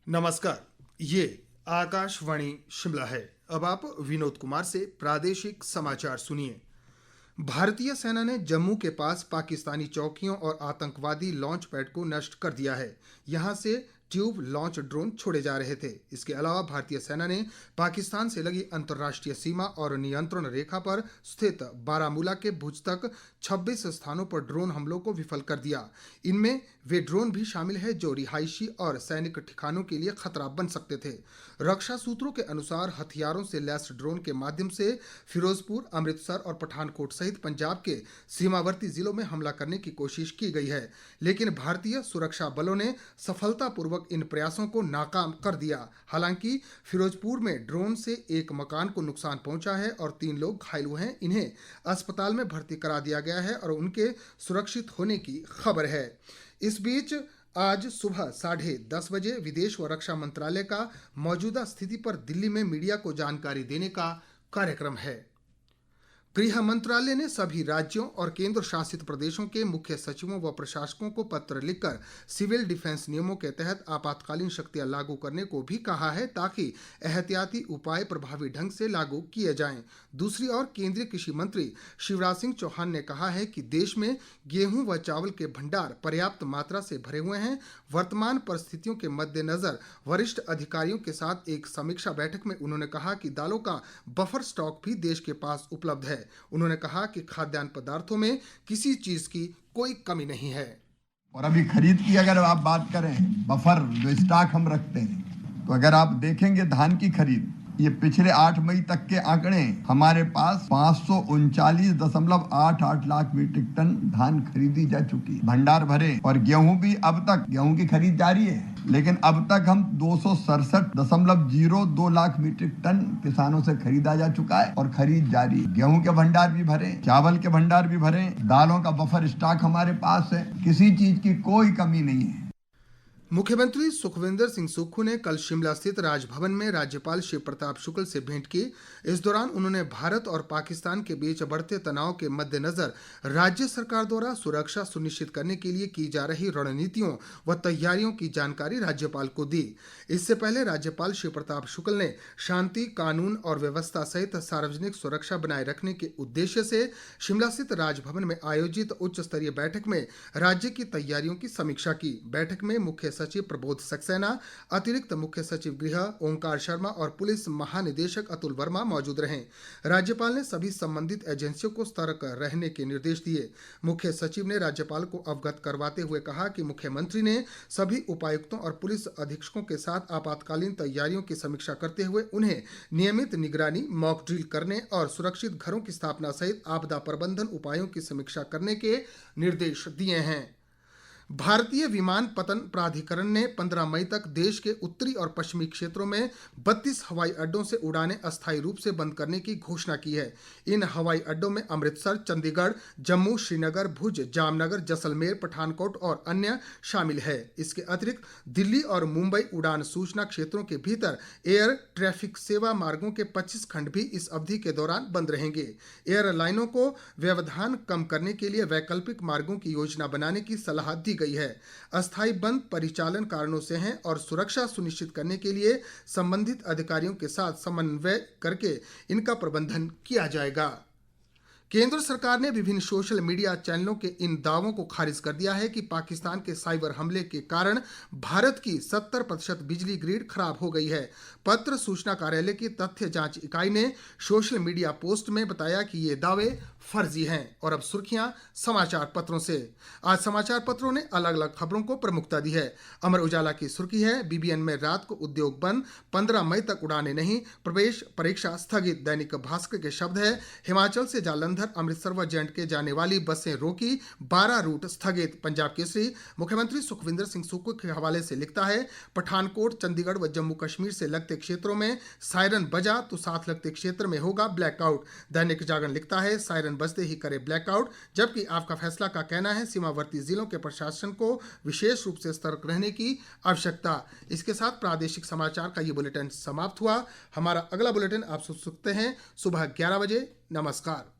नमस्कार। ये आकाशवाणी शिमला है। अब आप विनोद कुमार से प्रादेशिक समाचार सुनिए। भारतीय सेना ने जम्मू के पास पाकिस्तानी चौकियों और आतंकवादी लॉन्च पैड को नष्ट कर दिया है। यहां से ट्यूब लॉन्च ड्रोन छोड़े जा रहे थे। इसके अलावा भारतीय सेना ने पाकिस्तान से लगी अंतर्राष्ट्रीय सीमा और नियंत्रण रेखा पर स्थित बारामूला के भुज तक 26 स्थानों पर ड्रोन हमलों को विफल कर दिया। इनमें वे ड्रोन भी शामिल है जो रिहायशी और सैनिक ठिकानों के लिए खतरा बन सकते थे। रक्षा सूत्रों के अनुसार हथियारों से लैस ड्रोन के माध्यम से फिरोजपुर, अमृतसर और पठानकोट सहित पंजाब के सीमावर्ती जिलों में हमला करने की कोशिश की गई है, लेकिन भारतीय सुरक्षा बलों ने सफलतापूर्वक इन प्रयासों को नाकाम कर दिया। हालांकि फिरोजपुर में ड्रोन से एक मकान को नुकसान पहुंचा है और 3 लोग घायल हुए हैं। इन्हें अस्पताल में भर्ती करा दिया गया है और उनके सुरक्षित होने की खबर है। इस बीच आज सुबह 10:30 बजे विदेश व रक्षा मंत्रालय का मौजूदा स्थिति पर दिल्ली में मीडिया को जानकारी देने का कार्यक्रम है। गृह मंत्रालय ने सभी राज्यों और केंद्र शासित प्रदेशों के मुख्य सचिवों व प्रशासकों को पत्र लिखकर सिविल डिफेंस नियमों के तहत आपातकालीन शक्तियां लागू करने को भी कहा है, ताकि एहतियाती उपाय प्रभावी ढंग से लागू किए जाएं। दूसरी ओर केंद्रीय कृषि मंत्री शिवराज सिंह चौहान ने कहा है कि देश में गेहूं व चावल के भंडार पर्याप्त मात्रा से भरे हुए हैं। वर्तमान परिस्थितियों के मद्देनजर वरिष्ठ अधिकारियों के साथ एक समीक्षा बैठक में उन्होंने कहा कि दालों का बफर स्टॉक भी देश के पास उपलब्ध है। उन्होंने कहा कि खाद्यान्न पदार्थों में किसी चीज की कोई कमी नहीं है। और अभी खरीद की अगर आप बात करें, बफर जो स्टॉक हम रखते हैं, तो अगर आप देखेंगे धान की खरीद, ये पिछले 8 मई तक के आंकड़े, हमारे पास 539.88 लाख मीट्रिक टन धान खरीदी जा चुकी है, भंडार भरे। और गेहूं भी अब तक, गेहूं की खरीद जारी है, लेकिन अब तक हम 267.02 लाख मीट्रिक टन किसानों से खरीदा जा चुका है और खरीद जारी है। गेहूं के भंडार भी भरे, चावल के भंडार भी भरे, दालों का बफर स्टॉक हमारे पास है, किसी चीज की कोई कमी नहीं है। मुख्यमंत्री सुखविंदर सिंह सुक्खू ने कल शिमला स्थित राजभवन में राज्यपाल शिव प्रताप शुक्ल से भेंट की। इस दौरान उन्होंने भारत और पाकिस्तान के बीच बढ़ते तनाव के मद्देनजर राज्य सरकार द्वारा सुरक्षा सुनिश्चित करने के लिए की जा रही रणनीतियों व तैयारियों की जानकारी राज्यपाल को दी। इससे पहले राज्यपाल शिव प्रताप शुक्ल ने शांति, कानून और व्यवस्था सहित सार्वजनिक सुरक्षा बनाए रखने के उद्देश्य से शिमला स्थित राजभवन में आयोजित उच्च स्तरीय बैठक में राज्य की तैयारियों की समीक्षा की। बैठक में मुख्य सचिव प्रबोध सक्सेना, अतिरिक्त मुख्य सचिव गृह ओंकार शर्मा और पुलिस महानिदेशक अतुल वर्मा मौजूद रहे। राज्यपाल ने सभी संबंधित एजेंसियों को सतर्क रहने के निर्देश दिए। मुख्य सचिव ने राज्यपाल को अवगत करवाते हुए कहा कि मुख्यमंत्री ने सभी उपायुक्तों और पुलिस अधीक्षकों के साथ आपातकालीन तैयारियों की समीक्षा करते हुए उन्हें नियमित निगरानी, मॉक ड्रिल करने और सुरक्षित घरों की स्थापना सहित आपदा प्रबंधन उपायों की समीक्षा करने के निर्देश दिए हैं। भारतीय विमानपत्तन प्राधिकरण ने 15 मई तक देश के उत्तरी और पश्चिमी क्षेत्रों में 32 हवाई अड्डों से उड़ानें अस्थायी रूप से बंद करने की घोषणा की है। इन हवाई अड्डों में अमृतसर, चंडीगढ़, जम्मू, श्रीनगर, भुज, जामनगर, जैसलमेर, पठानकोट और अन्य शामिल है। इसके अतिरिक्त दिल्ली और मुंबई उड़ान सूचना क्षेत्रों के भीतर एयर ट्रैफिक सेवा मार्गों के 25 खंड भी इस अवधि के दौरान बंद रहेंगे। एयरलाइनों को व्यवधान कम करने के लिए वैकल्पिक मार्गों की योजना बनाने की सलाह दी गई है। अस्थायी बंद परिचालन कारणों से हैं और सुरक्षा सुनिश्चित करने के लिए संबंधित अधिकारियों के साथ समन्वय करके इनका प्रबंधन किया जाएगा। केंद्र सरकार ने विभिन्न सोशल मीडिया चैनलों के इन दावों को खारिज कर दिया है कि पाकिस्तान के साइबर हमले के कारण भारत की 70% बिजली ग्रिड खराब हो गई है। पत्र सूचना कार्यालय की तथ्य जांच इकाई ने सोशल मीडिया पोस्ट में बताया कि ये दावे फर्जी हैं। और अब सुर्खियां समाचार पत्रों से। आज समाचार पत्रों ने अलग अलग खबरों को प्रमुखता दी है। अमर उजाला की सुर्खी है, बीबीएन में रात को उद्योग बंद, 15 मई तक उड़ाने नहीं, प्रवेश परीक्षा स्थगित। दैनिक भास्कर के शब्द है, हिमाचल से जालंधर, अमृतसर व J&K जाने वाली बसें रोकी, 12 रूट स्थगित। पंजाब केसरी मुख्यमंत्री सुखविंदर सिंह सुक्खू के हवाले से लिखता है, पठानकोट, चंडीगढ़ व जम्मू कश्मीर से लगते क्षेत्रों में सायरन बजा तो साथ लगते क्षेत्र में होगा ब्लैकआउट। दैनिक जागरण लिखता है, सायरन बजते ही करे ब्लैकआउट। जबकि आपका फैसला का कहना है, सीमावर्ती जिलों के प्रशासन को विशेष रूप से सतर्क रहने की आवश्यकता। इसके साथ प्रादेशिक समाचार का ये बुलेटिन समाप्त हुआ। हमारा अगला बुलेटिन आप सुन सकते हैं सुबह 11 बजे। नमस्कार।